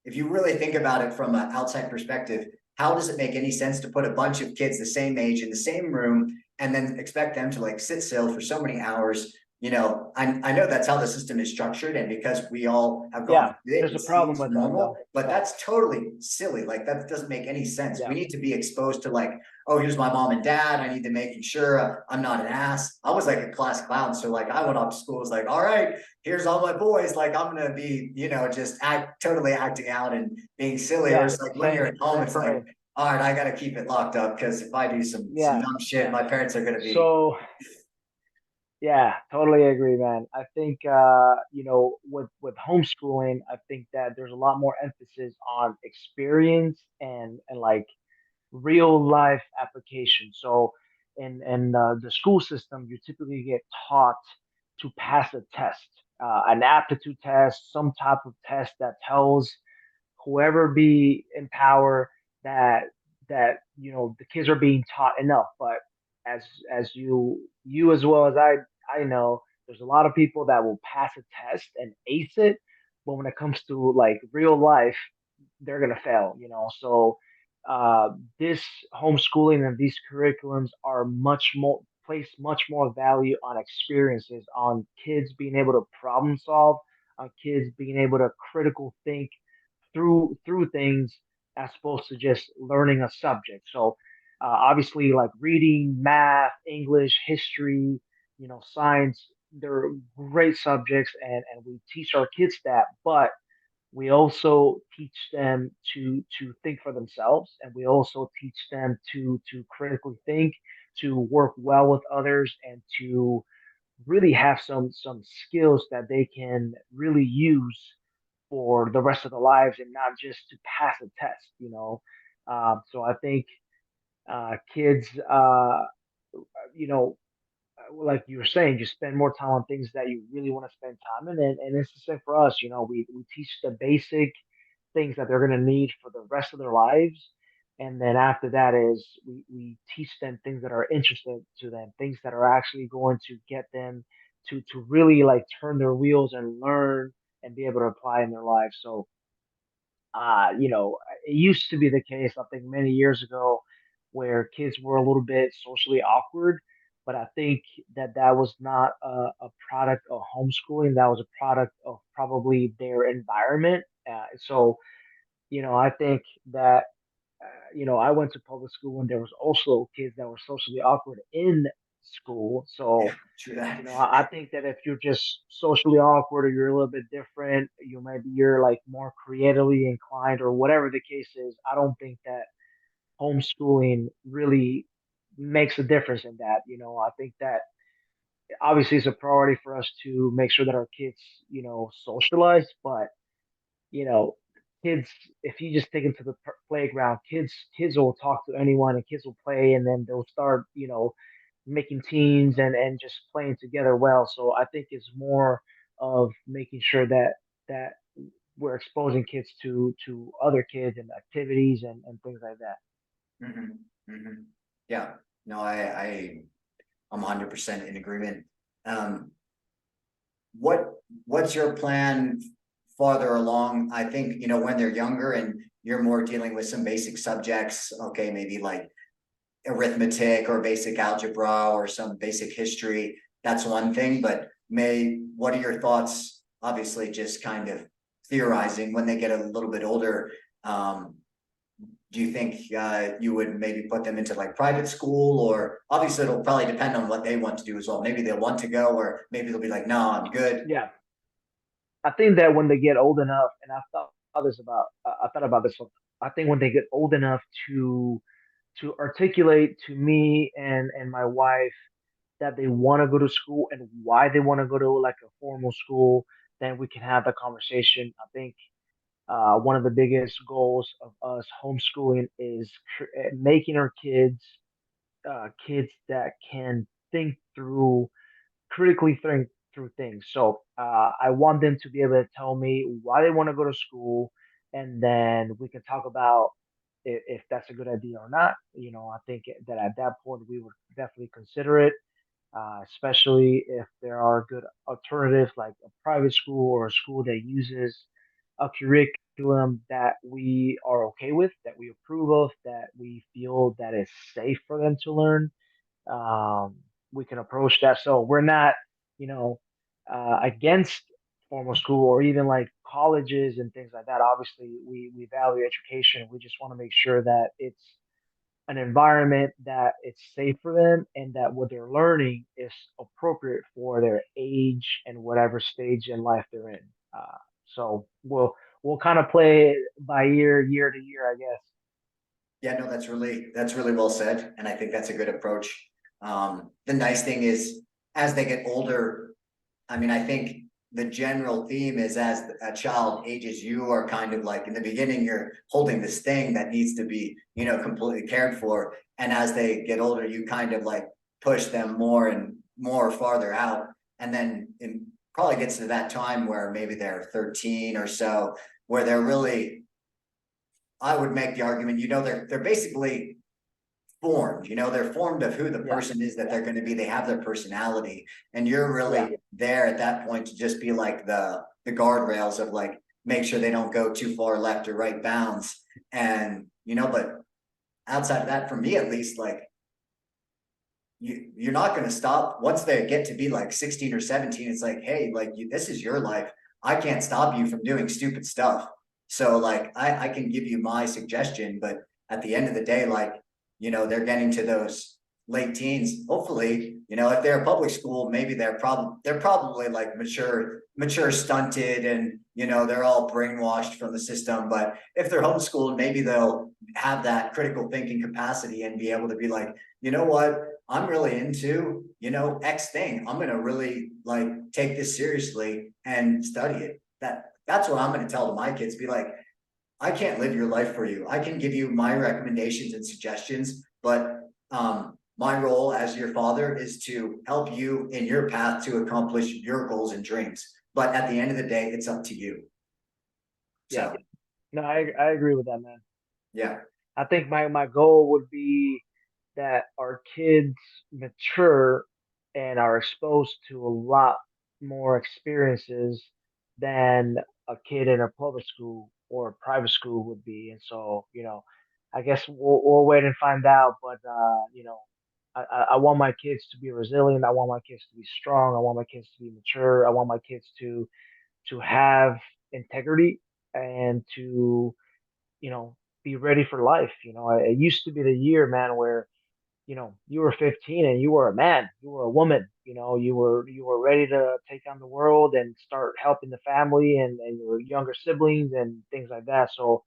if you really think about it from an outside perspective, how does it make any sense to put a bunch of kids the same age in the same room and then expect them to like sit still for so many hours? I know that's how the system is structured, and because we all have gone yeah. through it, There's it a problem seems with that normal, though. but Yeah, that's totally silly. Like that doesn't make any sense. We yeah, need to be exposed to like, oh, here's my mom and dad. I need to making sure I'm not an ass. I was like a class clown, so like I went off to school, was like, all right, here's all my boys. Like I'm gonna be, just totally acting out and being silly. Or yeah. it's like when you're Same, at home, same it's for like, me. all right, I gotta keep it locked up because if I do some Yeah, dumb shit, yeah. my parents are gonna be. So yeah, totally agree, man. I think with homeschooling, I think that there's a lot more emphasis on experience and like real life application. So in the school system, you typically get taught to pass a test, an aptitude test, some type of test that tells whoever be in power that the kids are being taught enough. But as as you as well as I know, there's a lot of people that will pass a test and ace it, but when it comes to like real life, they're gonna fail. So this homeschooling and these curriculums are much more place much more value on experiences, on kids being able to problem solve, on kids being able to critical think through things as opposed to just learning a subject. So obviously, like reading, math, English, history, science, they're great subjects, and we teach our kids that, but we also teach them to think for themselves, and we also teach them to critically think, to work well with others, and to really have some skills that they can really use for the rest of their lives and not just to pass a test. So I think kids, you know, like you were saying, just spend more time on things that you really want to spend time in. And it's the same for us. We teach the basic things that they're going to need for the rest of their lives. And then after that is we teach them things that are interesting to them, things that are actually going to get them to really like turn their wheels and learn and be able to apply in their lives. So it used to be the case, I think, many years ago, where kids were a little bit socially awkward. But I think that was not a product of homeschooling. That was a product of probably their environment. So I think that, I went to public school and there was also kids that were socially awkward in school. Yeah, So true that. I think that if you're just socially awkward or you're a little bit different, maybe you're like more creatively inclined or whatever the case is, I don't think that homeschooling really makes a difference in that. I think that obviously it's a priority for us to make sure that our kids, socialize, but you know, kids, if you just take them to the playground, kids will talk to anyone and kids will play and then they'll start, making teams and just playing together well. So I think it's more of making sure that we're exposing kids to other kids and activities and things like that. Hmm. Hmm. Yeah, no, I'm 100% in agreement. Um, what what's your plan farther along? I think, when they're younger and you're more dealing with some basic subjects, okay, maybe like arithmetic or basic algebra or some basic history, that's one thing. But what are your thoughts? Obviously, just kind of theorizing when they get a little bit older. Um, do you think you would maybe put them into like private school, or obviously it'll probably depend on what they want to do as well. Maybe they'll want to go, or maybe they'll be like, no, I'm good. Yeah, I think that when they get old enough, and I thought about this. I think when they get old enough to articulate to me and my wife that they want to go to school and why they want to go to like a formal school, then we can have the conversation. I think one of the biggest goals of us homeschooling is making our kids that can think through critically think through things. So I want them to be able to tell me why they want to go to school, and then we can talk about if that's a good idea or not. I think that at that point we would definitely consider it, especially if there are good alternatives like a private school or a school that uses a curriculum that we are okay with, that we approve of, that we feel that is safe for them to learn. um, we can approach that. So we're not, you know, against formal school or even like colleges and things like that. Obviously, we value education. We just want to make sure that it's an environment that it's safe for them and that what they're learning is appropriate for their age and whatever stage in life they're in. So we'll kind of play it by year to year, I guess. Yeah, no, that's really well said, and I think that's a good approach. The nice thing is, as they get older, I mean, I think the general theme is as a child ages, you are kind of like in the beginning, you're holding this thing that needs to be, completely cared for. And as they get older, you kind of like push them more and more farther out. And then it probably gets to that time where maybe they're 13 or so, where they're really, I would make the argument, they're basically formed, they're formed of who the Yeah, person is that yeah, they're going to be. They have their personality, and you're yeah, really there at that point to just be like the guardrails of like make sure they don't go too far left or right bounds. And but outside of that, for me at least, like you're not going to stop once they get to be like 16 or 17. It's like, hey, like this is your life. I can't stop you from doing stupid stuff. So like I can give you my suggestion, but at the end of the day, like, they're getting to those late teens. Hopefully, if they're a public school, maybe they're probably like mature stunted, and they're all brainwashed from the system. But if they're homeschooled, maybe they'll have that critical thinking capacity and be able to be like, you know what, I'm really into, X thing. I'm gonna really like take this seriously and study it. That's what I'm gonna tell to my kids. Be like, I can't live your life for you. I can give you my recommendations and suggestions, but my role as your father is to help you in your path to accomplish your goals and dreams. But at the end of the day, it's up to you. Yeah. So No, I agree with that, man. yeah, I think my goal would be that our kids mature and are exposed to a lot more experiences than a kid in a public school or a private school would be. And so, I guess we'll wait and find out. But I want my kids to be resilient. I want my kids to be strong. I want my kids to be mature. I want my kids to have integrity and to be ready for life. It used to be the year, man, where you were 15 and you were a man, you were a woman, you were ready to take on the world and start helping the family and your younger siblings and things like that. So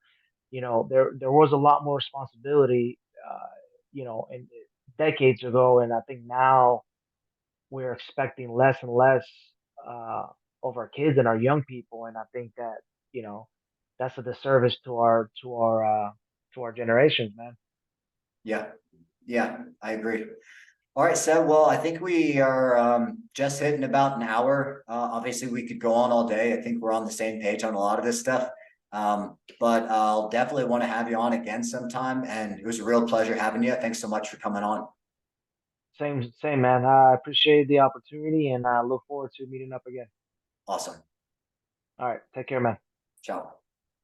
there was a lot more responsibility, in decades ago, and I think now we're expecting less and less uh, of our kids and our young people, and I think that you know that's a disservice to our generations, man. yeah, yeah, I agree. All right, Seb. Well, I think we are just hitting about an hour. Obviously, we could go on all day. I think we're on the same page on a lot of this stuff. But I'll definitely want to have you on again sometime. And it was a real pleasure having you. Thanks so much for coming on. Same, man. I appreciate the opportunity, and I look forward to meeting up again. Awesome. All right, take care, man. Ciao.